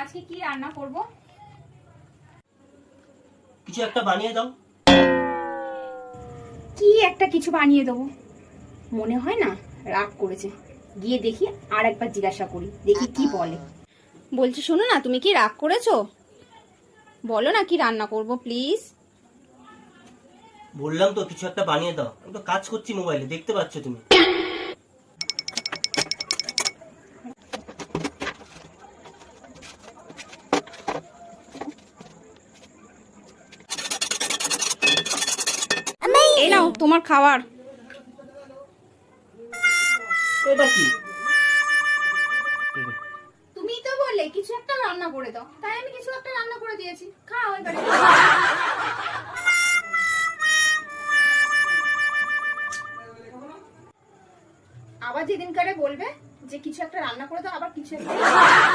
আজকে কি রান্না করব? কিছু একটা বানিয়ে দাও। কি একটা কিছু বানিয়ে দেবো? মনে হয় না রাগ করেছে। গিয়ে দেখি আর একবার জিজ্ঞাসা করি, দেখি কি বলে। বলছি শোনো না, তুমি কি রাগ করেছো? বলো না কি রান্না করব প্লিজ। বললাম তো কিছু একটা বানিয়ে দাও, আমি তো কাজ করছি মোবাইলে, দেখতে পাচ্ছ তুমি। এই নাও তোমার খাবার। এটা কি? তুমিই তো বললে কিছু একটা রান্না করে দাও, তাই আমি কিছু একটা রান্না করে দিয়েছি। খাও এবারে। আবার যেদিনকারে বলবে যে কিছু একটা রান্না করে দাও, আবার কিছু একটা